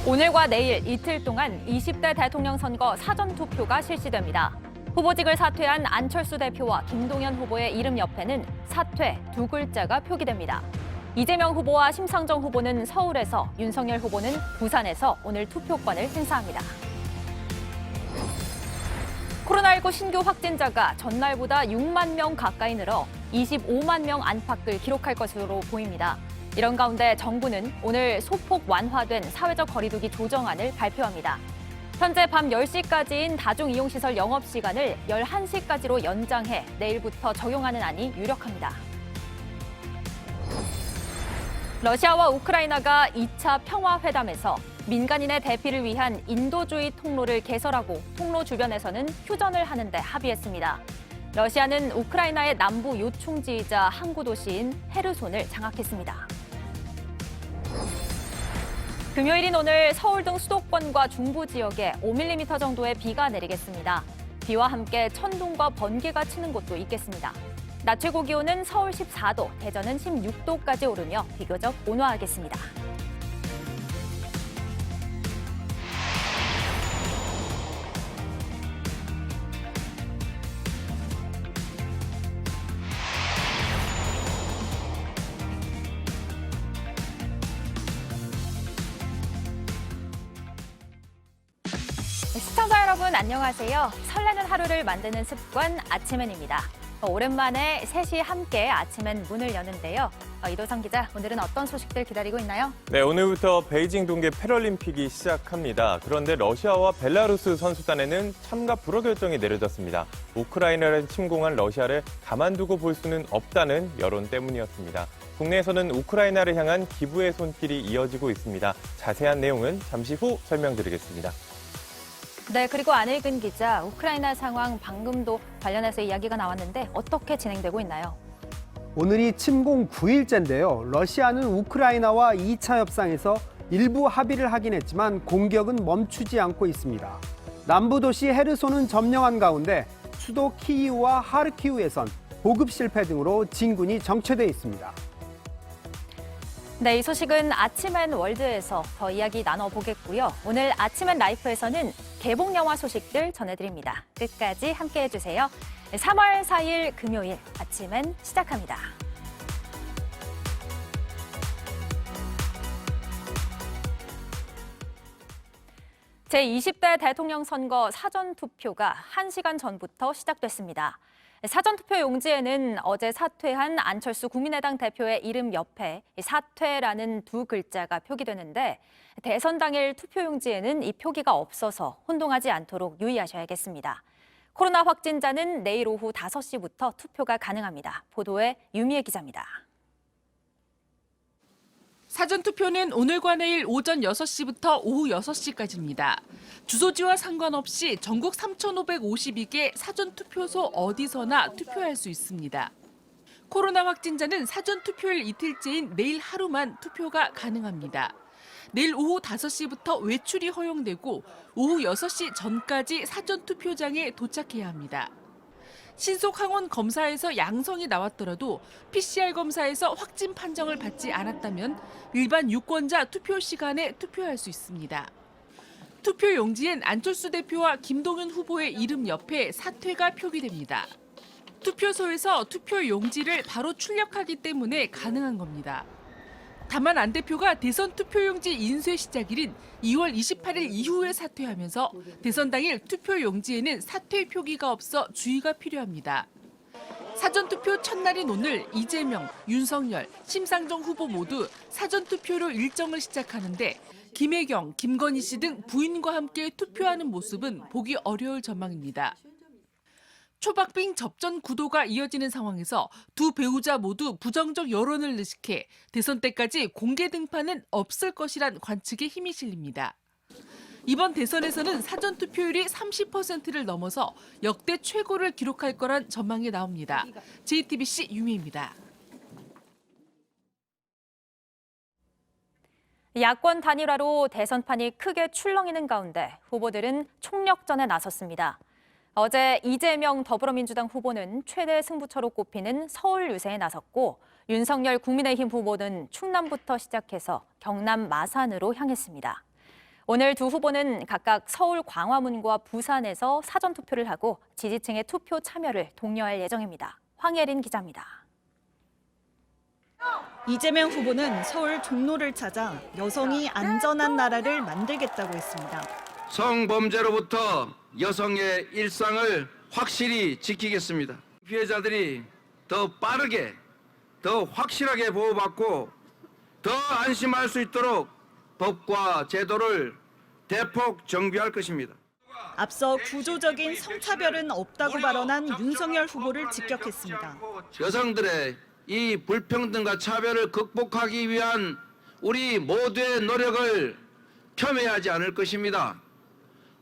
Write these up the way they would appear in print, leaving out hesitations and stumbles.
오늘과 내일 이틀 동안 20대 대통령 선거 사전투표가 실시됩니다. 후보직을 사퇴한 안철수 대표와 김동연 후보의 이름 옆에는 사퇴 두 글자가 표기됩니다. 이재명 후보와 심상정 후보는 서울에서, 윤석열 후보는 부산에서 오늘 투표권을 행사합니다. 코로나19 신규 확진자가 전날보다 6만 명 가까이 늘어 25만 명 안팎을 기록할 것으로 보입니다. 이런 가운데 정부는 오늘 소폭 완화된 사회적 거리두기 조정안을 발표합니다. 현재 밤 10시까지인 다중이용시설 영업시간을 11시까지로 연장해 내일부터 적용하는 안이 유력합니다. 러시아와 우크라이나가 2차 평화회담에서 민간인의 대피를 위한 인도주의 통로를 개설하고 통로 주변에서는 휴전을 하는 데 합의했습니다. 러시아는 우크라이나의 남부 요충지이자 항구 도시인 헤르손을 장악했습니다. 금요일인 오늘 서울 등 수도권과 중부 지역에 5mm 정도의 비가 내리겠습니다. 비와 함께 천둥과 번개가 치는 곳도 있겠습니다. 낮 최고 기온은 서울 14도, 대전은 16도까지 오르며 비교적 온화하겠습니다. 시청자 여러분 안녕하세요. 설레는 하루를 만드는 습관 아침엔입니다. 오랜만에 셋이 함께 아침엔 문을 여는데요. 이도성 기자, 오늘은 어떤 소식들 기다리고 있나요? 네, 오늘부터 베이징 동계 패럴림픽이 시작합니다. 그런데 러시아와 벨라루스 선수단에는 참가 불허 결정이 내려졌습니다. 우크라이나를 침공한 러시아를 가만두고 볼 수는 없다는 여론 때문이었습니다. 국내에서는 우크라이나를 향한 기부의 손길이 이어지고 있습니다. 자세한 내용은 잠시 후 설명드리겠습니다. 네, 그리고 안일근 기자, 우크라이나 상황 방금도 관련해서 이야기가 나왔는데 어떻게 진행되고 있나요? 오늘이 침공 9일째인데요. 러시아는 우크라이나와 2차 협상에서 일부 합의를 하긴 했지만 공격은 멈추지 않고 있습니다. 남부 도시 헤르손은 점령한 가운데 수도 키이우와 하르키우에선 보급 실패 등으로 진군이 정체돼 있습니다. 네, 이 소식은 아침엔 월드에서 더 이야기 나눠보겠고요. 오늘 아침엔 라이프에서는 개봉 영화 소식들 전해드립니다. 끝까지 함께해 주세요. 3월 4일 금요일 아침엔 시작합니다. 제20대 대통령 선거 사전투표가 1시간 전부터 시작됐습니다. 사전투표 용지에는 어제 사퇴한 안철수 국민의당 대표의 이름 옆에 사퇴라는 두 글자가 표기되는데 대선 당일 투표 용지에는 이 표기가 없어서 혼동하지 않도록 유의하셔야겠습니다. 코로나 확진자는 내일 오후 5시부터 투표가 가능합니다. 보도에 유미애 기자입니다. 사전투표는 오늘과 내일 오전 6시부터 오후 6시까지입니다. 주소지와 상관없이 전국 3,552개 사전투표소 어디서나 투표할 수 있습니다. 코로나 확진자는 사전투표일 이틀째인 내일 하루만 투표가 가능합니다. 내일 오후 5시부터 외출이 허용되고 오후 6시 전까지 사전투표장에 도착해야 합니다. 신속 항원 검사에서 양성이 나왔더라도 PCR 검사에서 확진 판정을 받지 않았다면 일반 유권자 투표 시간에 투표할 수 있습니다. 투표 용지엔 안철수 대표와 김동연 후보의 이름 옆에 사퇴가 표기됩니다. 투표소에서 투표 용지를 바로 출력하기 때문에 가능한 겁니다. 다만 안 대표가 대선 투표용지 인쇄 시작일인 2월 28일 이후에 사퇴하면서 대선 당일 투표용지에는 사퇴 표기가 없어 주의가 필요합니다. 사전투표 첫날인 오늘 이재명, 윤석열, 심상정 후보 모두 사전투표로 일정을 시작하는데 김혜경, 김건희 씨 등 부인과 함께 투표하는 모습은 보기 어려울 전망입니다. 초박빙 접전 구도가 이어지는 상황에서 두 배우자 모두 부정적 여론을 의식해 대선 때까지 공개 등판은 없을 것이란 관측에 힘이 실립니다. 이번 대선에서는 사전투표율이 30%를 넘어서 역대 최고를 기록할 거란 전망이 나옵니다. JTBC 유미입니다. 야권 단일화로 대선판이 크게 출렁이는 가운데 후보들은 총력전에 나섰습니다. 어제 이재명 더불어민주당 후보는 최대 승부처로 꼽히는 서울 유세에 나섰고 윤석열 국민의힘 후보는 충남부터 시작해서 경남 마산으로 향했습니다. 오늘 두 후보는 각각 서울 광화문과 부산에서 사전투표를 하고 지지층의 투표 참여를 독려할 예정입니다. 황예린 기자입니다. 이재명 후보는 서울 종로를 찾아 여성이 안전한 나라를 만들겠다고 했습니다. 성범죄로부터 여성의 일상을 확실히 지키겠습니다. 피해자들이 더 빠르게, 더 확실하게 보호받고 더 안심할 수 있도록 법과 제도를 대폭 정비할 것입니다. 앞서 구조적인 성차별은 없다고 발언한 윤석열 후보를 직격했습니다. 여성들의 이 불평등과 차별을 극복하기 위한 우리 모두의 노력을 폄훼하지 않을 것입니다.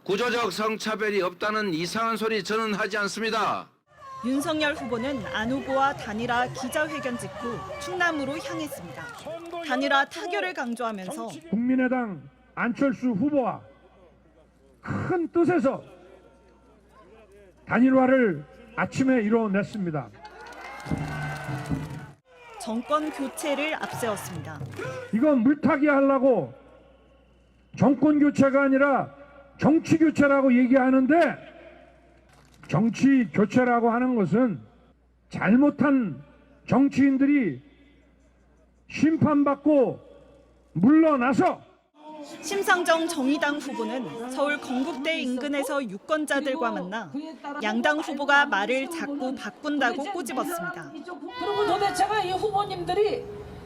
구조적 성차별이 없다는 이상한 소리 저는 하지 않습니다. 윤석열 후보는 안 후보와 단일화 기자회견 직후 충남으로 향했습니다. 단일화 타결을 강조하면서 국민의당 안철수 후보와 큰 뜻에서 단일화를 아침에 이뤄냈습니다. 정권 교체를 앞세웠습니다. 이건 물타기 하려고 정권 교체가 아니라 정치 교체라고 얘기하는데, 정치 교체라고 하는 것은 잘못한 정치인들이 심판받고 물러나서 심상정 정의당 후보는 서울 건국대 인근에서 유권자들과 만나 양당 후보가 말을 자꾸 바꾼다고 꼬집었습니다. 그리고 도대체가 이 후보님들이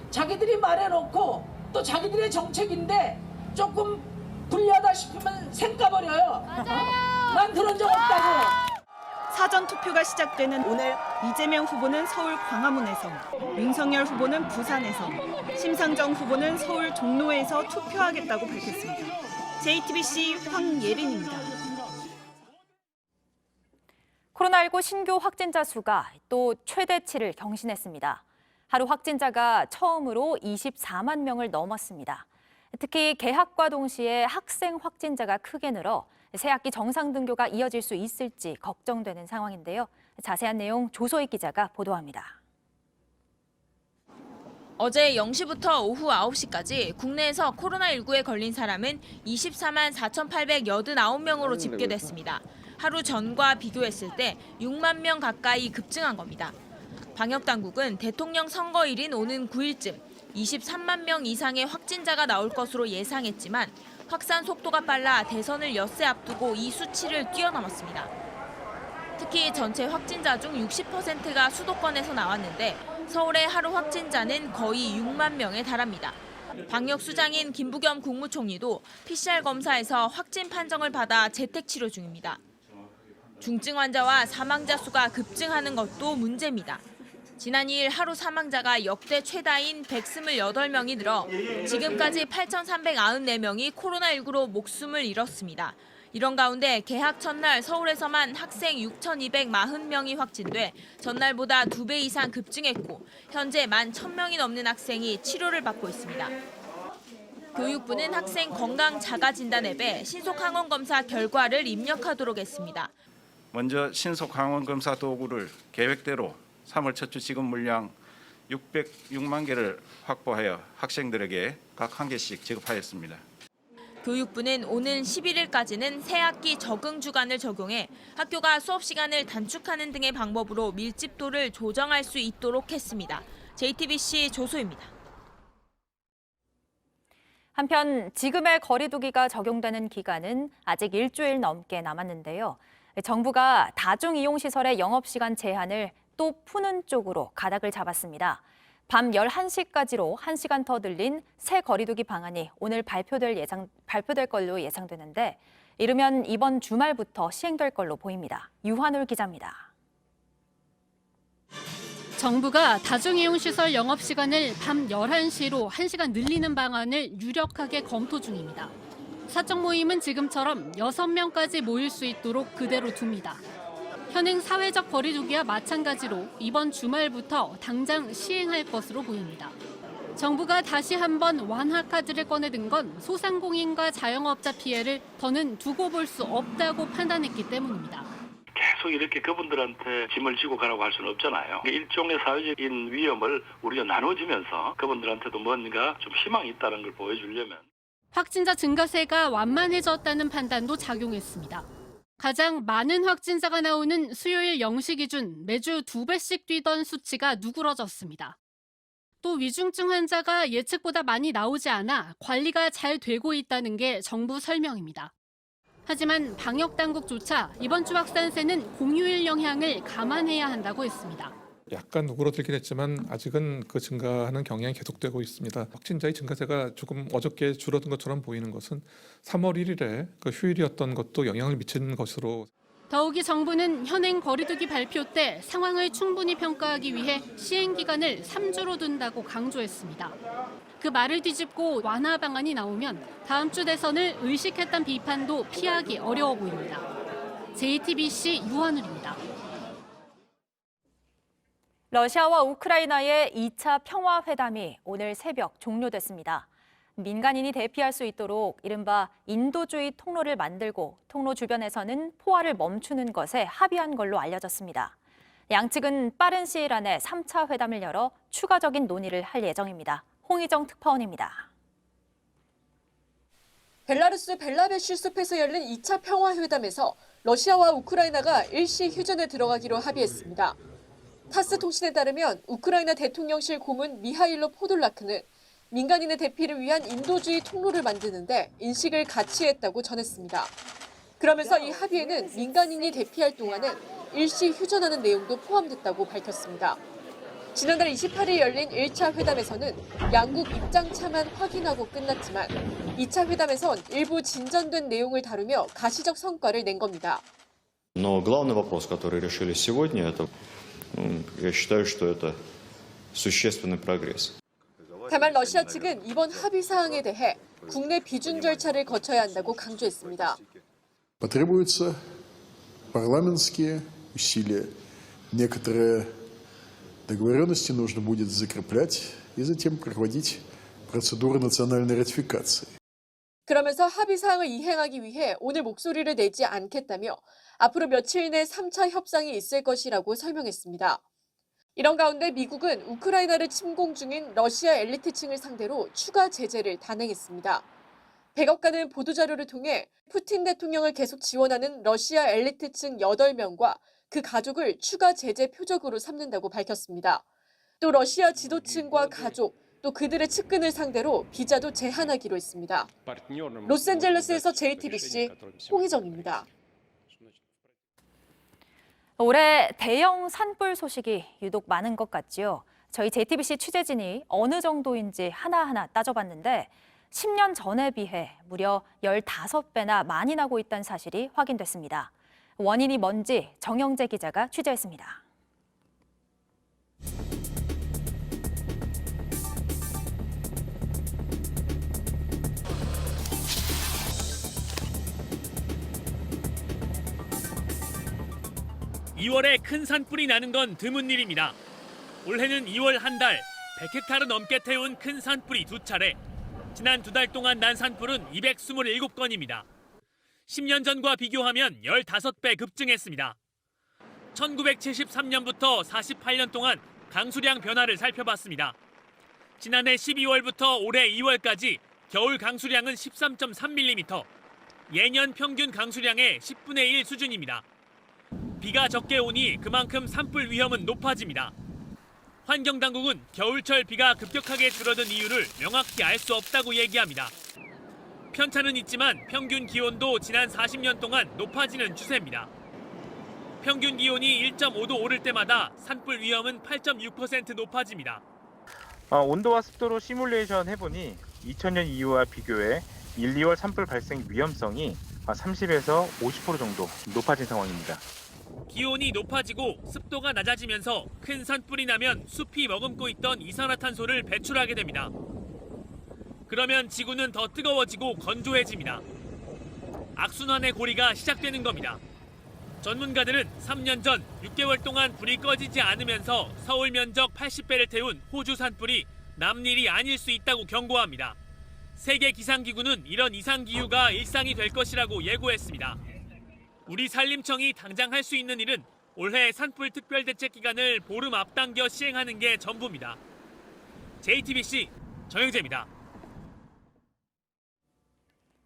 자기들이 말해놓고 또 자기들의 정책인데 조금 불리하다 싶으면 생까버려요. 난 그런 적 없다고. 사전투표가 시작되는 오늘 이재명 후보는 서울 광화문에서, 윤석열 후보는 부산에서, 심상정 후보는 서울 종로에서 투표하겠다고 밝혔습니다. JTBC 황예린입니다. 코로나19 신규 확진자 수가 또 최대치를 경신했습니다. 하루 확진자가 처음으로 24만 명을 넘었습니다. 특히 개학과 동시에 학생 확진자가 크게 늘어 새학기 정상 등교가 이어질 수 있을지 걱정되는 상황인데요. 자세한 내용 조소희 기자가 보도합니다. 어제 0시부터 오후 9시까지 국내에서 코로나19에 걸린 사람은 24만 4,889명으로 집계됐습니다. 하루 전과 비교했을 때 6만 명 가까이 급증한 겁니다. 방역당국은 대통령 선거일인 오는 9일쯤 23만 명 이상의 확진자가 나올 것으로 예상했지만 확산 속도가 빨라 대선을 엿새 앞두고 이 수치를 뛰어넘었습니다. 특히 전체 확진자 중 60%가 수도권에서 나왔는데 서울의 하루 확진자는 거의 6만 명에 달합니다. 방역수장인 김부겸 국무총리도 PCR 검사에서 확진 판정을 받아 재택치료 중입니다. 중증 환자와 사망자 수가 급증하는 것도 문제입니다. 지난 2일 하루 사망자가 역대 최다인 128명이 늘어 지금까지 8,394명이 코로나19로 목숨을 잃었습니다. 이런 가운데 개학 첫날 서울에서만 학생 6,240명이 확진돼 전날보다 2배 이상 급증했고 현재 11,000명이 넘는 학생이 치료를 받고 있습니다. 교육부는 학생 건강 자가 진단 앱에 신속 항원 검사 결과를 입력하도록 했습니다. 먼저 신속 항원 검사 도구를 계획대로 3월 첫 주 지급 물량 606만 개를 확보하여 학생들에게 각 1개씩 지급하였습니다. 교육부는 오는 11일까지는 새학기 적응 주간을 적용해 학교가 수업 시간을 단축하는 등의 방법으로 밀집도를 조정할 수 있도록 했습니다. JTBC 조소입니다. 한편 지금의 거리 두기가 적용되는 기간은 아직 일주일 넘게 남았는데요. 정부가 다중이용시설의 영업시간 제한을 또 푸는 쪽으로 가닥을 잡았습니다. 밤 11시까지로 1시간 더 늘린 새 거리두기 방안이 오늘 발표될 걸로 예상되는데 이르면 이번 주말부터 시행될 걸로 보입니다. 유한울 기자입니다. 정부가 다중이용시설 영업시간을 밤 11시로 1시간 늘리는 방안을 유력하게 검토 중입니다. 사적 모임은 지금처럼 6명까지 모일 수 있도록 그대로 둡니다. 현행 사회적 거리두기와 마찬가지로 이번 주말부터 당장 시행할 것으로 보입니다. 정부가 다시 한번 완화 카드를 꺼내든 건 소상공인과 자영업자 피해를 더는 두고 볼 수 없다고 판단했기 때문입니다. 계속 이렇게 그분들한테 짐을 지고 가라고 할 수는 없잖아요. 일종의 사회적인 위험을 우리가 나눠주면서 그분들한테도 뭔가 좀 희망이 있다는 걸 보여주려면. 확진자 증가세가 완만해졌다는 판단도 작용했습니다. 가장 많은 확진자가 나오는 수요일 0시 기준 매주 2배씩 뛰던 수치가 누그러졌습니다. 또 위중증 환자가 예측보다 많이 나오지 않아 관리가 잘 되고 있다는 게 정부 설명입니다. 하지만 방역당국조차 이번 주 확산세는 공휴일 영향을 감안해야 한다고 했습니다. 약간 누그러들긴 했지만 아직은 그 증가하는 경향이 계속되고 있습니다. 확진자의 증가세가 조금 어저께 줄어든 것처럼 보이는 것은 3월 1일에 그 휴일이었던 것도 영향을 미치는 것으로. 더욱이 정부는 현행 거리두기 발표 때 상황을 충분히 평가하기 위해 시행 기간을 3주로 둔다고 강조했습니다. 그 말을 뒤집고 완화 방안이 나오면 다음 주 대선을 의식했다는 비판도 피하기 어려워 보입니다. JTBC 유한울입니다. 러시아와 우크라이나의 2차 평화회담이 오늘 새벽 종료됐습니다. 민간인이 대피할 수 있도록 이른바 인도주의 통로를 만들고 통로 주변에서는 포화를 멈추는 것에 합의한 걸로 알려졌습니다. 양측은 빠른 시일 안에 3차 회담을 열어 추가적인 논의를 할 예정입니다. 홍희정 특파원입니다. 벨라루스 벨라베슈 숲에서 열린 2차 평화회담에서 러시아와 우크라이나가 일시 휴전에 들어가기로 합의했습니다. 타스 통신에 따르면 우크라이나 대통령실 고문 미하일로 포돌라크는 민간인의 대피를 위한 인도주의 통로를 만드는데 인식을 같이 했다고 전했습니다. 그러면서 이 합의에는 민간인이 대피할 동안은 일시 휴전하는 내용도 포함됐다고 밝혔습니다. 지난달 28일 열린 1차 회담에서는 양국 입장차만 확인하고 끝났지만 2차 회담에선 일부 진전된 내용을 다루며 가시적 성과를 낸 겁니다. Но главный вопрос, который решили сегодня, это, я считаю, что это существенный прогресс. 다만 러시아 측은 이번 합의 사항에 대해 국내 비준 절차를 거쳐야 한다고 강조했습니다. Потребуются парламентские усилия. Некоторые договоренности нужно будет закреплять и затем проводить процедуру национальной ратификации. 그러면서 합의 사항을 이행하기 위해 오늘 목소리를 내지 않겠다며 앞으로 며칠 내 3차 협상이 있을 것이라고 설명했습니다. 이런 가운데 미국은 우크라이나를 침공 중인 러시아 엘리트층을 상대로 추가 제재를 단행했습니다. 백악관은 보도자료를 통해 푸틴 대통령을 계속 지원하는 러시아 엘리트층 8명과 그 가족을 추가 제재 표적으로 삼는다고 밝혔습니다. 또 러시아 지도층과 가족, 또 그들의 측근을 상대로 비자도 제한하기로 했습니다. 로스앤젤레스에서 JTBC 홍희정입니다. 올해 대형 산불 소식이 유독 많은 것 같지요. 저희 JTBC 취재진이 어느 정도인지 하나하나 따져봤는데 10년 전에 비해 무려 15배나 많이 나고 있다는 사실이 확인됐습니다. 원인이 뭔지 정영재 기자가 취재했습니다. (2월에) 큰 산불이 나는 건 드문 일입니다. 올해는 2월 한 달 100헥타르 넘게 태운 큰 산불이 2차례. 지난 2달 동안 난 산불은 227건입니다. 10년 전과 비교하면 15배 급증했습니다. 1973년부터 48년 동안 강수량 변화를 살펴봤습니다. 지난해 12월부터 올해 2월까지 겨울 강수량은 13.3mm, 예년 평균 강수량의 10분의 1 수준입니다. 비가 적게 오니 그만큼 산불 위험은 높아집니다. 환경당국은 겨울철 비가 급격하게 줄어든 이유를 명확히 알 수 없다고 얘기합니다. 편차는 있지만 평균 기온도 지난 40년 동안 높아지는 추세입니다. 평균 기온이 1.5도 오를 때마다 산불 위험은 8.6% 높아집니다. 온도와 습도로 시뮬레이션 해보니 2000년 이후와 비교해 1, 2월 산불 발생 위험성이 30에서 50% 정도 높아진 상황입니다. 기온이 높아지고 습도가 낮아지면서 큰 산불이 나면 숲이 머금고 있던 이산화탄소를 배출하게 됩니다. 그러면 지구는 더 뜨거워지고 건조해집니다. 악순환의 고리가 시작되는 겁니다. 전문가들은 3년 전 6개월 동안 불이 꺼지지 않으면서 서울 면적 80배를 태운 호주 산불이 남일이 아닐 수 있다고 경고합니다. 세계 기상기구는 이런 이상기후가 일상이 될 것이라고 예고했습니다. 우리 산림청이 당장 할 수 있는 일은 올해 산불 특별대책기간을 보름 앞당겨 시행하는 게 전부입니다. JTBC 정영재입니다.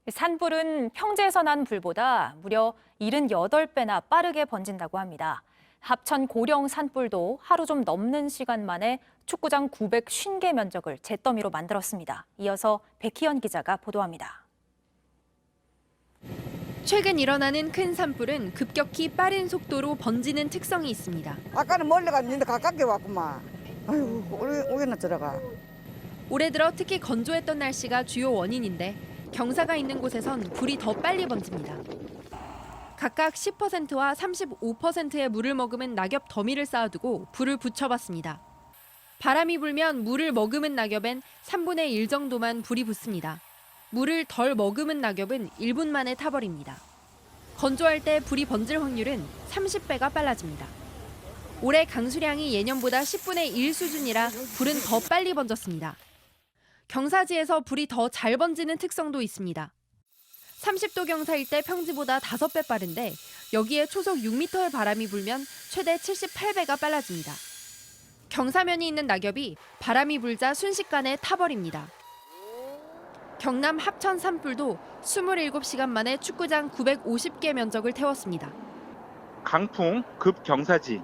산불은 평지에서 난 불보다 무려 78배나 빠르게 번진다고 합니다. 합천 고령 산불도 하루 좀 넘는 시간 만에 축구장 950개 면적을 잿더미로 만들었습니다. 이어서 백희연 기자가 보도합니다. 최근 일어나는 큰 산불은 급격히 빠른 속도로 번지는 특성이 있습니다. 아까는 멀리 갔는데 가깝게 왔구만. 아이고, 오게나 들어가. 올해 들어 특히 건조했던 날씨가 주요 원인인데 경사가 있는 곳에선 불이 더 빨리 번집니다. 각각 10%와 35%의 물을 머금은 낙엽 더미를 쌓아두고 불을 붙여봤습니다. 바람이 불면 물을 머금은 낙엽엔 3분의 1 정도만 불이 붙습니다. 물을 덜 머금은 낙엽은 1분 만에 타버립니다. 건조할 때 불이 번질 확률은 30배가 빨라집니다. 올해 강수량이 예년보다 10분의 1 수준이라 불은 더 빨리 번졌습니다. 경사지에서 불이 더 잘 번지는 특성도 있습니다. 30도 경사일 때 평지보다 5배 빠른데 여기에 초속 6m의 바람이 불면 최대 78배가 빨라집니다. 경사면이 있는 낙엽이 바람이 불자 순식간에 타버립니다. 경남 합천 산불도 27시간 만에 축구장 950개 면적을 태웠습니다. 강풍, 급경사지,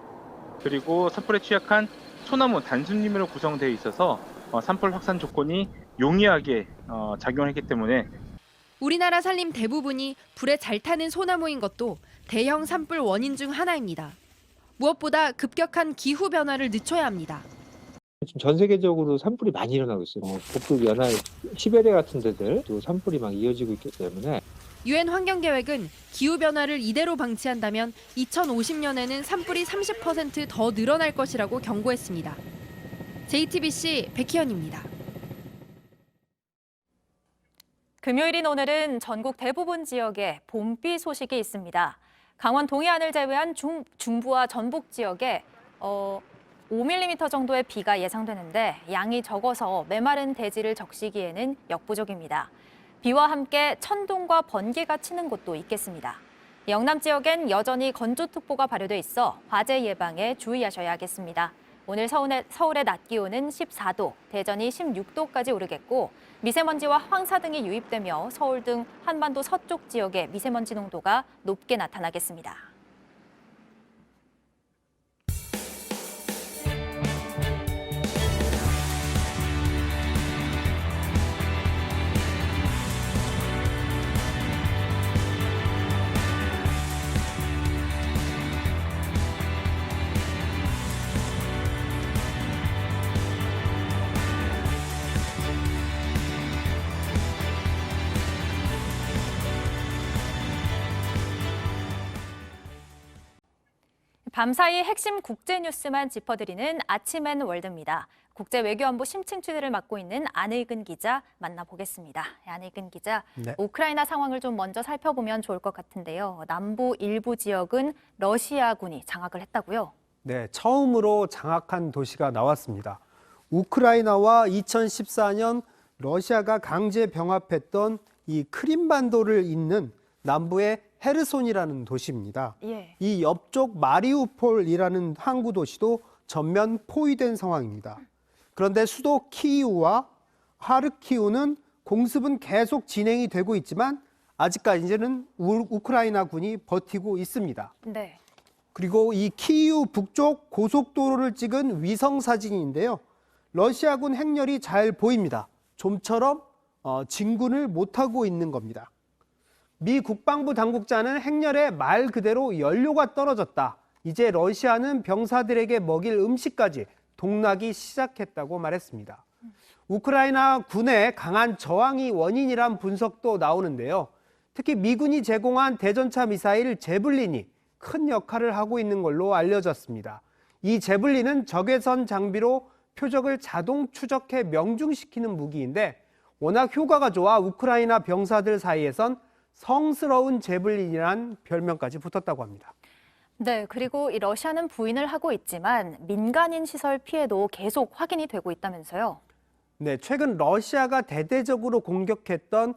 그리고 산불에 취약한 소나무 단순림으로 구성되어 있어서 산불 확산 조건이 용이하게 작용했기 때문에 우리나라 산림 대부분이 불에 잘 타는 소나무인 것도 대형 산불 원인 중 하나입니다. 무엇보다 급격한 기후 변화를 늦춰야 합니다. 지금 전 세계적으로 산불이 많이 일어나고 있어요. 북극 연안 시베리아 같은 데들도 산불이 막 이어지고 있기 때문에 유엔 환경계획은 기후 변화를 이대로 방치한다면 2050년에는 산불이 30% 더 늘어날 것이라고 경고했습니다. JTBC 백희연입니다. 금요일인 오늘은 전국 대부분 지역에 봄비 소식이 있습니다. 강원 동해안을 제외한 중부와 전북 지역에 5mm 정도의 비가 예상되는데 양이 적어서 메마른 대지를 적시기에는 역부족입니다. 비와 함께 천둥과 번개가 치는 곳도 있겠습니다. 영남 지역엔 여전히 건조특보가 발효돼 있어 화재 예방에 주의하셔야겠습니다. 오늘 서울의 낮 기온은 14도, 대전이 16도까지 오르겠고 미세먼지와 황사 등이 유입되며 서울 등 한반도 서쪽 지역의 미세먼지 농도가 높게 나타나겠습니다. 밤사이 핵심 국제 뉴스만 짚어드리는 아침엔 월드입니다. 국제외교안보 심층 취재를 맡고 있는 안의근 기자 만나보겠습니다. 안의근 기자, 네. 우크라이나 상황을 좀 먼저 살펴보면 좋을 것 같은데요. 남부 일부 지역은 러시아군이 장악을 했다고요? 네, 처음으로 장악한 도시가 나왔습니다. 우크라이나와 2014년 러시아가 강제 병합했던 이 크림반도를 잇는 남부의 헤르손이라는 도시입니다. 예. 이 옆쪽 마리우폴이라는 항구 도시도 전면 포위된 상황입니다. 그런데 수도 키이우와 하르키우는 공습은 계속 진행이 되고 있지만 아직까지는 우크라이나군이 버티고 있습니다. 네. 그리고 이 키이우 북쪽 고속도로를 찍은 위성 사진인데요. 러시아군 행렬이 잘 보입니다. 좀처럼 진군을 못하고 있는 겁니다. 미 국방부 당국자는 행렬에 말 그대로 연료가 떨어졌다. 이제 러시아는 병사들에게 먹일 음식까지 동나기 시작했다고 말했습니다. 우크라이나 군의 강한 저항이 원인이란 분석도 나오는데요. 특히 미군이 제공한 대전차 미사일 제블린이 큰 역할을 하고 있는 걸로 알려졌습니다. 이 제블린은 적외선 장비로 표적을 자동 추적해 명중시키는 무기인데 워낙 효과가 좋아 우크라이나 병사들 사이에선 성스러운 제블린이란 별명까지 붙었다고 합니다. 네, 그리고 이 러시아는 부인을 하고 있지만 민간인 시설 피해도 계속 확인이 되고 있다면서요? 네, 최근 러시아가 대대적으로 공격했던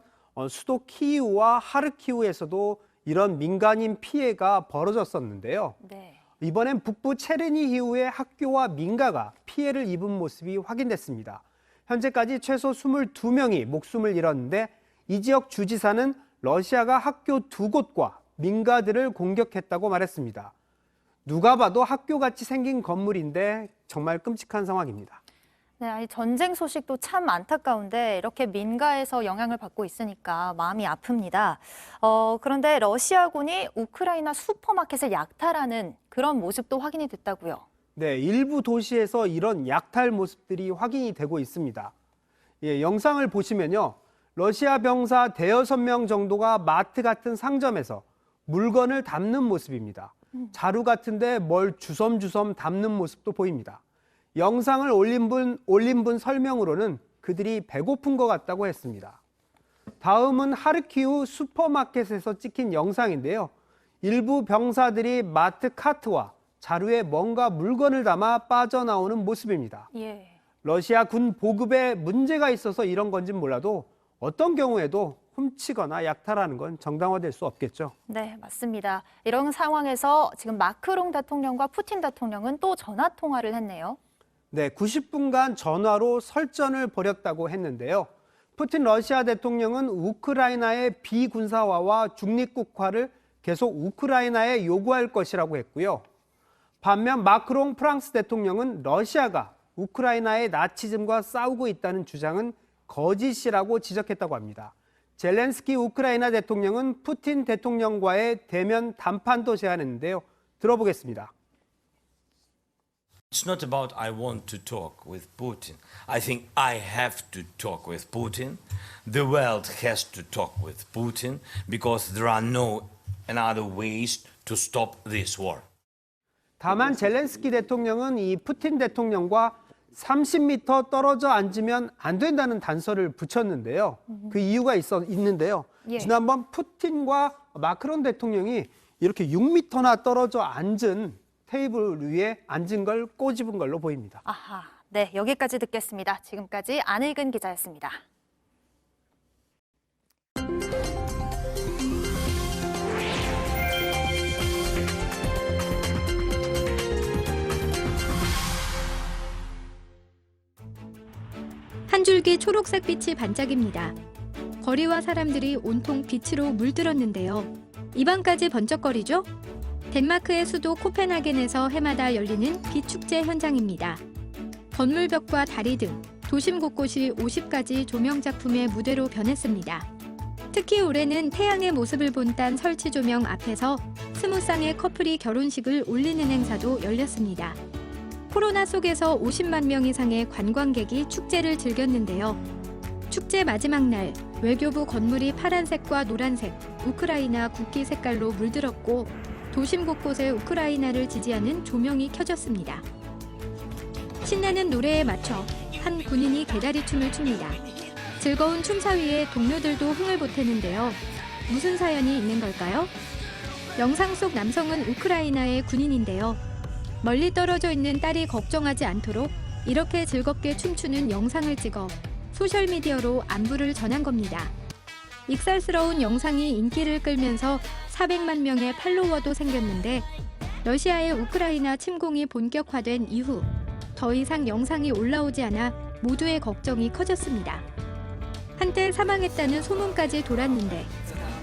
수도 키이우와 하르키우에서도 이런 민간인 피해가 벌어졌었는데요. 네. 이번엔 북부 체르니히우의 학교와 민가가 피해를 입은 모습이 확인됐습니다. 현재까지 최소 22명이 목숨을 잃었는데 이 지역 주지사는 러시아가 학교 2곳과 민가들을 공격했다고 말했습니다. 누가 봐도 학교같이 생긴 건물인데 정말 끔찍한 상황입니다. 네, 이 전쟁 소식도 참 안타까운데 이렇게 민가에서 영향을 받고 있으니까 마음이 아픕니다. 그런데 러시아군이 우크라이나 슈퍼마켓을 약탈하는 그런 모습도 확인이 됐다고요. 네, 일부 도시에서 이런 약탈 모습들이 확인이 되고 있습니다. 예, 영상을 보시면요. 러시아 병사 대여섯 명 정도가 마트 같은 상점에서 물건을 담는 모습입니다. 자루 같은데 뭘 주섬주섬 담는 모습도 보입니다. 영상을 올린 분 설명으로는 그들이 배고픈 것 같다고 했습니다. 다음은 하르키우 슈퍼마켓에서 찍힌 영상인데요. 일부 병사들이 마트 카트와 자루에 뭔가 물건을 담아 빠져나오는 모습입니다. 예. 러시아 군 보급에 문제가 있어서 이런 건진 몰라도 어떤 경우에도 훔치거나 약탈하는 건 정당화될 수 없겠죠. 네, 맞습니다. 이런 상황에서 지금 마크롱 대통령과 푸틴 대통령은 또 전화 통화를 했네요. 네, 90분간 전화로 설전을 벌였다고 했는데요. 푸틴 러시아 대통령은 우크라이나의 비군사화와 중립국화를 계속 우크라이나에 요구할 것이라고 했고요. 반면 마크롱 프랑스 대통령은 러시아가 우크라이나의 나치즘과 싸우고 있다는 주장은 거짓이라고 지적했다고 합니다. 젤렌스키 우크라이나 대통령은 푸틴 대통령과의 대면 담판도 제안했는데요. 들어보겠습니다. It's not about I want to talk with Putin. I think I have to talk with Putin. The world has to talk with Putin because there are no other ways to stop this war. 다만 젤렌스키 대통령은 이 푸틴 대통령과 30m 떨어져 앉으면 안 된다는 단서를 붙였는데요. 그 이유가 있는데요. 예. 지난번 푸틴과 마크롱 대통령이 이렇게 6m나 떨어져 앉은 테이블 위에 앉은 걸 꼬집은 걸로 보입니다. 아하, 네, 여기까지 듣겠습니다. 지금까지 안일근 기자였습니다. 한 줄기 초록색 빛이 반짝입니다. 거리와 사람들이 온통 빛으로 물들었는데요. 입안까지 번쩍거리죠? 덴마크의 수도 코펜하겐에서 해마다 열리는 빛축제 현장입니다. 건물벽과 다리 등 도심 곳곳이 50가지 조명 작품의 무대로 변했습니다. 특히 올해는 태양의 모습을 본딴 설치 조명 앞에서 20쌍의 커플이 결혼식을 올리는 행사도 열렸습니다. 코로나 속에서 50만 명 이상의 관광객이 축제를 즐겼는데요. 축제 마지막 날 외교부 건물이 파란색과 노란색, 우크라이나 국기 색깔로 물들었고 도심 곳곳에 우크라이나를 지지하는 조명이 켜졌습니다. 신나는 노래에 맞춰 한 군인이 개다리 춤을 춥니다. 즐거운 춤사위에 동료들도 흥을 보태는데요. 무슨 사연이 있는 걸까요? 영상 속 남성은 우크라이나의 군인인데요. 멀리 떨어져 있는 딸이 걱정하지 않도록 이렇게 즐겁게 춤추는 영상을 찍어 소셜미디어로 안부를 전한 겁니다. 익살스러운 영상이 인기를 끌면서 400만 명의 팔로워도 생겼는데 러시아의 우크라이나 침공이 본격화된 이후 더 이상 영상이 올라오지 않아 모두의 걱정이 커졌습니다. 한때 사망했다는 소문까지 돌았는데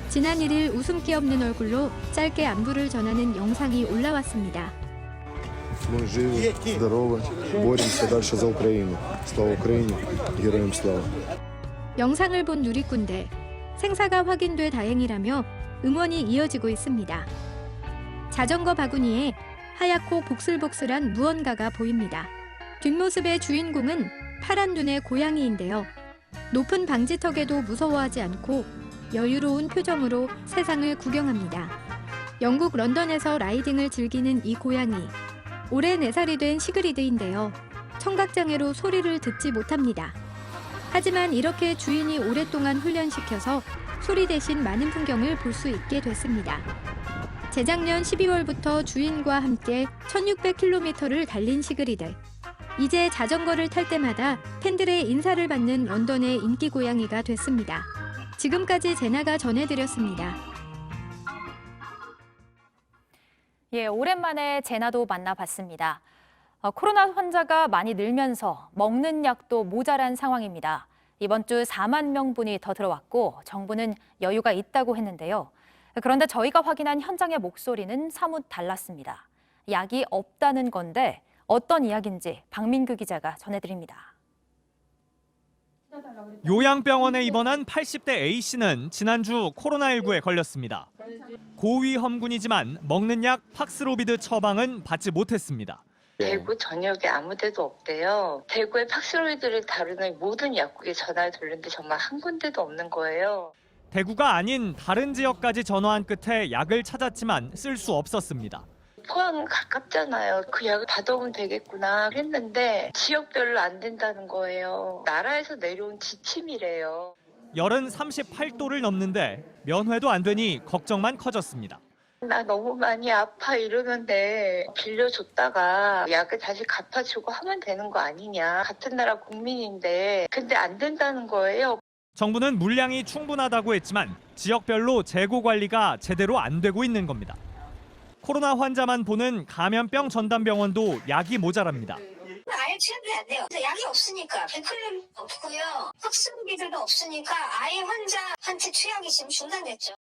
지난 1일 웃음기 없는 얼굴로 짧게 안부를 전하는 영상이 올라왔습니다. Мы живы, здоровы, боремся дальше за Украину. Слава Украине, героям слава. 영상을 본 누리꾼들, 생사가 확인돼 다행이라며 응원이 이어지고 있습니다. 자전거 바구니에 하얗고 복슬복슬한 무언가가 보입니다. 뒷모습의 주인공은 파란 눈의 고양이인데요. 높은 방지턱에도 무서워하지 않고 여유로운 표정으로 세상을 구경합니다. 영국 런던에서 라이딩을 즐기는 이 고양이. 올해 4살이 된 시그리드인데요. 청각장애로 소리를 듣지 못합니다. 하지만 이렇게 주인이 오랫동안 훈련시켜서 소리 대신 많은 풍경을 볼 수 있게 됐습니다. 재작년 12월부터 주인과 함께 1600km를 달린 시그리드. 이제 자전거를 탈 때마다 팬들의 인사를 받는 런던의 인기 고양이가 됐습니다. 지금까지 제나가 전해드렸습니다. 예, 오랜만에 제나도 만나봤습니다. 코로나 환자가 많이 늘면서 먹는 약도 모자란 상황입니다. 이번 주 4만 명분이 더 들어왔고 정부는 여유가 있다고 했는데요. 그런데 저희가 확인한 현장의 목소리는 사뭇 달랐습니다. 약이 없다는 건데 어떤 이야기인지 박민규 기자가 전해드립니다. 요양병원에 입원한 80대 A씨는 지난주 코로나19에 걸렸습니다. 고위험군이지만 먹는 약 팍스로비드 처방은 받지 못했습니다. 대구 전역에 아무 데도 없대요. 대구에 팍스로비드를 다루는 모든 약국에 전화를 돌렸는데 정말 한 군데도 없는 거예요. 대구가 아닌 다른 지역까지 전화한 끝에 약을 찾았지만 쓸 수 없었습니다. 포항은 가깝잖아요. 그 약을 받아오면 되겠구나 했는데 지역별로 안 된다는 거예요. 나라에서 내려온 지침이래요. 열은 38도를 넘는데 면회도 안 되니 걱정만 커졌습니다. 나 너무 많이 아파 이러는데 빌려줬다가 약을 다시 갚아주고 하면 되는 거 아니냐. 같은 나라 국민인데 근데 안 된다는 거예요. 정부는 물량이 충분하다고 했지만 지역별로 재고 관리가 제대로 안 되고 있는 겁니다. 코로나 환자만 보는 감염병 전담병원도 약이 모자랍니다. 아예 취급이 안 돼요. 약이 없으니까 베클렘 없고요. 팍스로비드도 없으니까 아예 환자한테 투약이 지금 중단됐죠.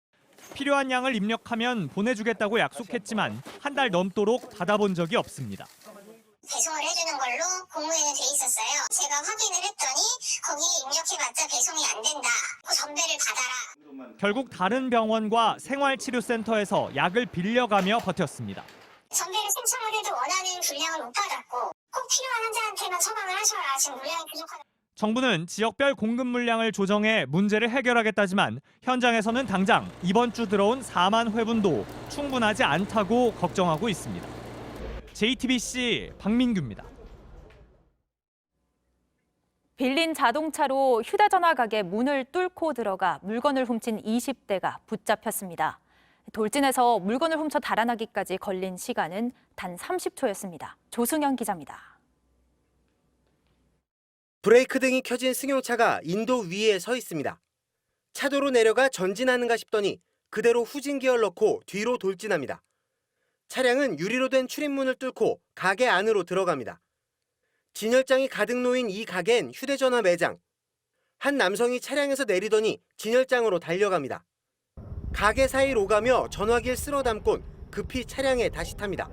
필요한 양을 입력하면 보내주겠다고 약속했지만 한 달 넘도록 받아본 적이 없습니다. 배송을 해주는 걸로 공문에는 돼 있었어요. 제가 확인을 했더니 거기에 입력해봤자 배송이 안 된다. 전배를 받아라. 결국 다른 병원과 생활치료센터에서 약을 빌려가며 버텼습니다. 전배를 신청을 해도 원하는 분량을 못 받았고 꼭 필요한 환자한테만 처방을 하셔라. 지금 물량이 부족하다. 정부는 지역별 공급 물량을 조정해 문제를 해결하겠다지만 현장에서는 당장 이번 주 들어온 4만 회분도 충분하지 않다고 걱정하고 있습니다. JTBC 박민규입니다. 빌린 자동차로 휴대전화 가게 문을 뚫고 들어가 물건을 훔친 20대가 붙잡혔습니다. 돌진해서 물건을 훔쳐 달아나기까지 걸린 시간은 단 30초였습니다. 조승현 기자입니다. 브레이크 등이 켜진 승용차가 인도 위에 서 있습니다. 차도로 내려가 전진하는가 싶더니 그대로 후진 기어를 넣고 뒤로 돌진합니다. 차량은 유리로 된 출입문을 뚫고 가게 안으로 들어갑니다. 진열장이 가득 놓인 이 가게엔 휴대전화 매장. 한 남성이 차량에서 내리더니 진열장으로 달려갑니다. 가게 사이를 오가며 전화기를 쓸어 담곤 급히 차량에 다시 탑니다.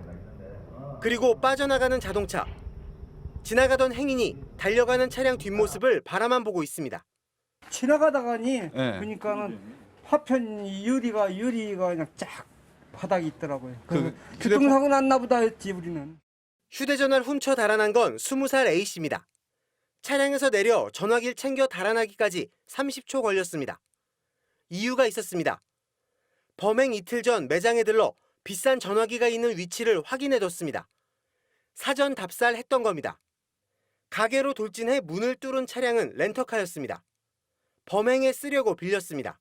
그리고 빠져나가는 자동차. 지나가던 행인이 달려가는 차량 뒷모습을 바라만 보고 있습니다. 지나가다가니 그러니까는 화편 유리가 그냥 쫙 바닥에 있더라고요. 교통사고 났나 보다 했지 우리는. 휴대전화를 훔쳐 달아난 건 20살 A씨입니다. 차량에서 내려 전화기를 챙겨 달아나기까지 30초 걸렸습니다. 이유가 있었습니다. 범행 이틀 전 매장에 들러 비싼 전화기가 있는 위치를 확인해뒀습니다. 사전 답사했던 겁니다. 가게로 돌진해 문을 뚫은 차량은 렌터카였습니다. 범행에 쓰려고 빌렸습니다.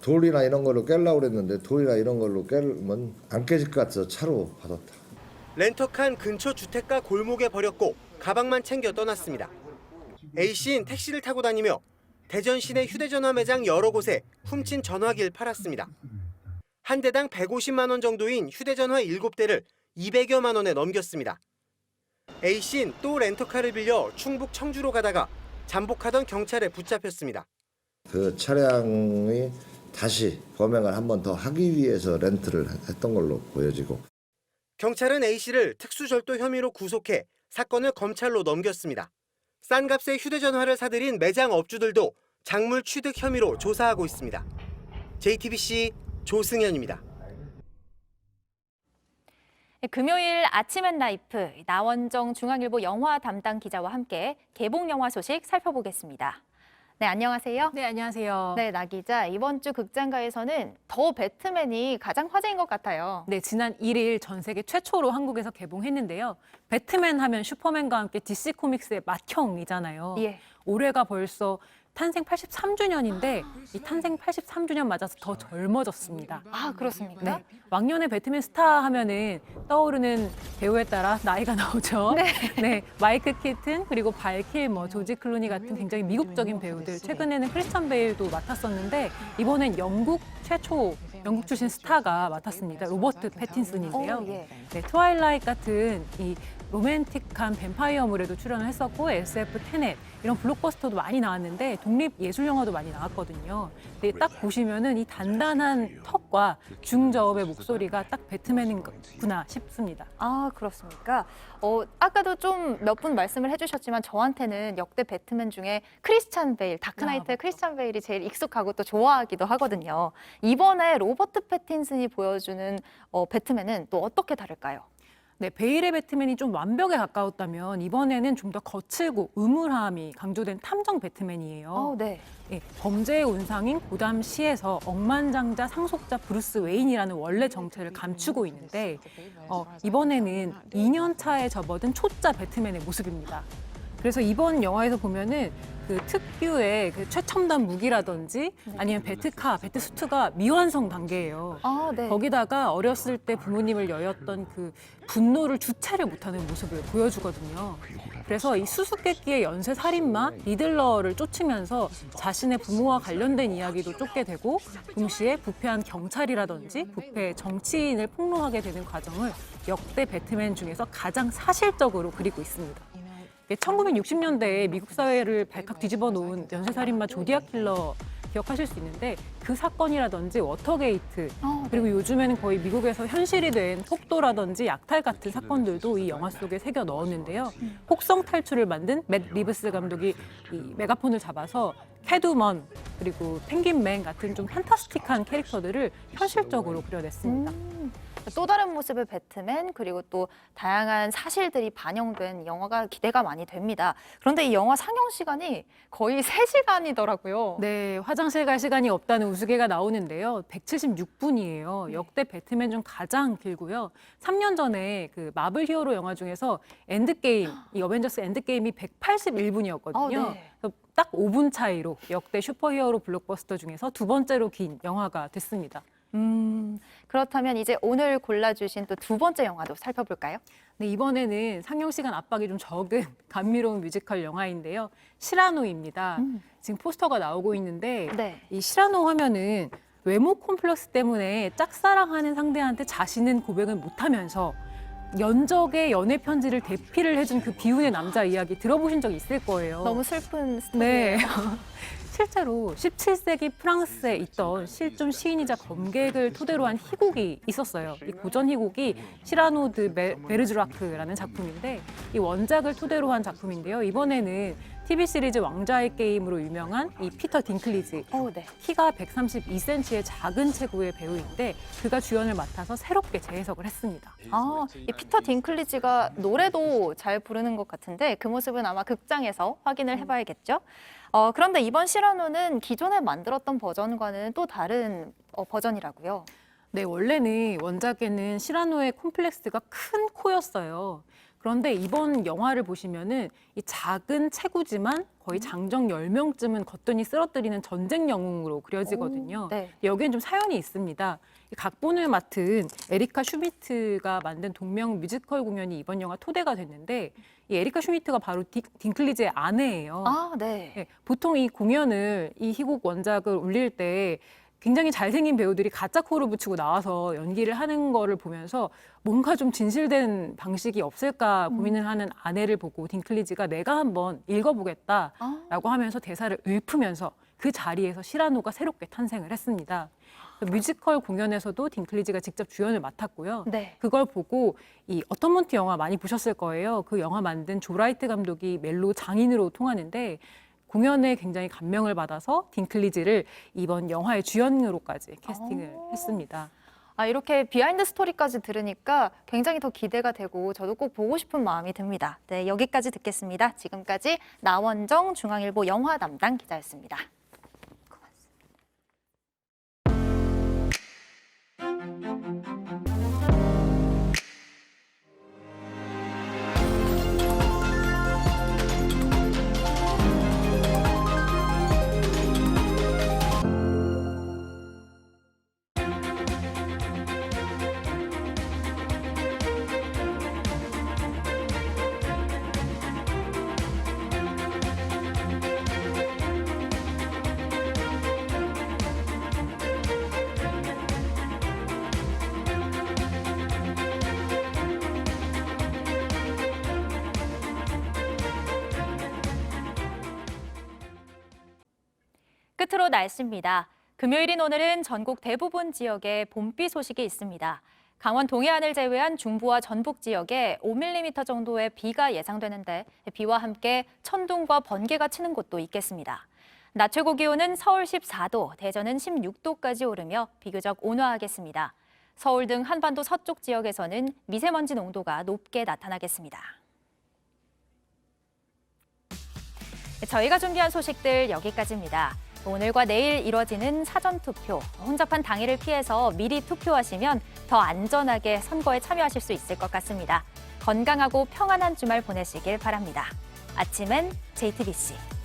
돌이나 이런 걸로 깰려고 그랬는데 돌이나 이런 걸로 깨면 안 깨질 것 같아서 차로 받았다. 렌터카는 근처 주택가 골목에 버렸고 가방만 챙겨 떠났습니다. A씨는 택시를 타고 다니며 대전 시내 휴대전화 매장 여러 곳에 훔친 전화기를 팔았습니다. 한 대당 150만 원 정도인 휴대전화 7대를 200여만 원에 넘겼습니다. A씨는 또 렌터카를 빌려 충북 청주로 가다가 잠복하던 경찰에 붙잡혔습니다. 그 차량이 다시 범행을 한 번 더 하기 위해서 렌트를 했던 걸로 보여지고. 경찰은 A씨를 특수절도 혐의로 구속해 사건을 검찰로 넘겼습니다. 싼 값에 휴대전화를 사들인 매장 업주들도 작물 취득 혐의로 조사하고 있습니다. JTBC 조승현입니다. 금요일 아침엔 라이프 나원정 중앙일보 영화 담당 기자와 함께 개봉 영화 소식 살펴보겠습니다. 네, 안녕하세요. 네, 안녕하세요. 네, 나 기자. 이번 주 극장가에서는 더 배트맨이 가장 화제인 것 같아요. 네, 지난 1일 전 세계 최초로 한국에서 개봉했는데요. 배트맨 하면 슈퍼맨과 함께 DC 코믹스의 맏형이잖아요. 예. 올해가 벌써 탄생 83주년인데 이 탄생 83주년 맞아서 더 젊어졌습니다. 아, 그렇습니까? 네. 왕년의 배트맨 스타 하면은 떠오르는 배우에 따라 나이가 나오죠. 네. 마이크 키튼 그리고 발 킬머, 조지 클루니 같은 굉장히 미국적인 배우들. 최근에는 크리스찬 베일도 맡았었는데 이번엔 영국 최초 영국 출신 스타가 맡았습니다. 로버트 패틴슨이세요. 네, 트와일라이트 같은 이 로맨틱한 뱀파이어물에도 출연을 했었고 SF 테넷 이런 블록버스터도 많이 나왔는데 독립 예술 영화도 많이 나왔거든요. 근데 딱 보시면은 이 단단한 턱과 중저음의 목소리가 딱 배트맨이구나 싶습니다. 아, 그렇습니까? 아까도 좀 몇 분 말씀을 해주셨지만 저한테는 역대 배트맨 중에 크리스찬 베일, 다크나이트의 크리스찬 베일이 제일 익숙하고 또 좋아하기도 하거든요. 이번에 로버트 패틴슨이 보여주는 배트맨은 또 어떻게 다를까요? 네, 베일의 배트맨이 좀 완벽에 가까웠다면 이번에는 좀 더 거칠고 음울함이 강조된 탐정 배트맨이에요. 네. 예, 범죄의 온상인 고담시에서 억만장자 상속자 브루스 웨인이라는 원래 정체를 감추고 있는데 이번에는 2년 차에 접어든 초짜 배트맨의 모습입니다. 그래서 이번 영화에서 보면은 그 특유의 그 최첨단 무기라든지 아니면 배트카, 배트수트가 미완성 단계예요. 네. 거기다가 어렸을 때 부모님을 여였던 그 분노를 주체를 못하는 모습을 보여주거든요. 그래서 이 수수께끼의 연쇄 살인마 리들러를 쫓으면서 자신의 부모와 관련된 이야기도 쫓게 되고 동시에 부패한 경찰이라든지 부패 정치인을 폭로하게 되는 과정을 역대 배트맨 중에서 가장 사실적으로 그리고 있습니다. 1960년대에 미국 사회를 발칵 뒤집어 놓은 연쇄살인마 조디악 킬러 기억하실 수 있는데 그 사건이라든지 워터게이트 그리고 요즘에는 거의 미국에서 현실이 된 폭도라든지 약탈 같은 사건들도 이 영화 속에 새겨 넣었는데요. 혹성 탈출을 만든 맷 리브스 감독이 이 메가폰을 잡아서 캐두먼 그리고 펭귄맨 같은 좀 판타스틱한 캐릭터들을 현실적으로 그려냈습니다. 또 다른 모습의 배트맨 그리고 또 다양한 사실들이 반영된 영화가 기대가 많이 됩니다. 그런데 이 영화 상영 시간이 거의 3시간이더라고요. 네, 화장실 갈 시간이 없다는 우스개가 나오는데요. 176분이에요. 역대 배트맨 중 가장 길고요. 3년 전에 그 마블 히어로 영화 중에서 엔드게임, 이 어벤져스 엔드게임이 181분이었거든요. 그래서 딱 5분 차이로 역대 슈퍼히어로 블록버스터 중에서 두 번째로 긴 영화가 됐습니다. 그렇다면 이제 오늘 골라주신 또 두 번째 영화도 살펴볼까요? 네, 이번에는 상영 시간 압박이 좀 적은 감미로운 뮤지컬 영화인데요. 시라노입니다. 지금 포스터가 나오고 있는데 이 시라노 하면은 외모 콤플렉스 때문에 짝사랑하는 상대한테 자신은 고백을 못하면서 연적의 연애 편지를 대피를 해준 그 비운의 남자 이야기 들어보신 적 있을 거예요. 너무 슬픈 스토리예요. 네. 실제로 17세기 프랑스에 있던 실존 시인이자 검객을 토대로 한 희곡이 있었어요. 이 고전 희곡이 시라노 드 베르주라크라는 작품인데 이 원작을 토대로 한 작품인데요. 이번에는 TV 시리즈 왕좌의 게임으로 유명한 이 피터 딩클리지. 키가 132cm의 작은 체구의 배우인데 그가 주연을 맡아서 새롭게 재해석을 했습니다. 이 피터 딩클리지가 노래도 잘 부르는 것 같은데 그 모습은 아마 극장에서 확인을 해봐야겠죠. 그런데 이번 시라노는 기존에 만들었던 버전과는 또 다른 버전이라고요. 네, 원래는 원작에는 시라노의 콤플렉스가 큰 코였어요. 그런데 이번 영화를 보시면은 이 작은 체구지만 거의 장정 10명쯤은 거뜬히 쓰러뜨리는 전쟁 영웅으로 그려지거든요. 여기엔 좀 사연이 있습니다. 이 각본을 맡은 에리카 슈미트가 만든 동명 뮤지컬 공연이 이번 영화 토대가 됐는데 이 에리카 슈미트가 바로 딩클리지의 아내예요. 네, 보통 이 공연을 이 희곡 원작을 올릴 때 굉장히 잘생긴 배우들이 가짜 코를 붙이고 나와서 연기를 하는 거를 보면서 뭔가 좀 진실된 방식이 없을까 고민을 하는 아내를 보고 딩클리지가 내가 한번 읽어보겠다라고 하면서 대사를 읊으면서 그 자리에서 시라노가 새롭게 탄생을 했습니다. 뮤지컬 공연에서도 딩클리지가 직접 주연을 맡았고요. 그걸 보고 이 어텀먼트 영화 많이 보셨을 거예요. 그 영화 만든 조 라이트 감독이 멜로 장인으로 통하는데 공연에 굉장히 감명을 받아서 딩클리지를 이번 영화의 주연으로까지 캐스팅을 했습니다. 이렇게 비하인드 스토리까지 들으니까 굉장히 더 기대가 되고 저도 꼭 보고 싶은 마음이 듭니다. 네, 여기까지 듣겠습니다. 지금까지 나원정 중앙일보 영화 담당 기자였습니다. 끝으로 날씨입니다. 금요일인 오늘은 전국 대부분 지역에 봄비 소식이 있습니다. 강원 동해안을 제외한 중부와 전북 지역에 5mm 정도의 비가 예상되는데 비와 함께 천둥과 번개가 치는 곳도 있겠습니다. 낮 최고 기온은 서울 14도, 대전은 16도까지 오르며 비교적 온화하겠습니다. 서울 등 한반도 서쪽 지역에서는 미세먼지 농도가 높게 나타나겠습니다. 저희가 준비한 소식들 여기까지입니다. 오늘과 내일 이뤄지는 사전투표, 혼잡한 당일을 피해서 미리 투표하시면 더 안전하게 선거에 참여하실 수 있을 것 같습니다. 건강하고 평안한 주말 보내시길 바랍니다. 아침엔 JTBC.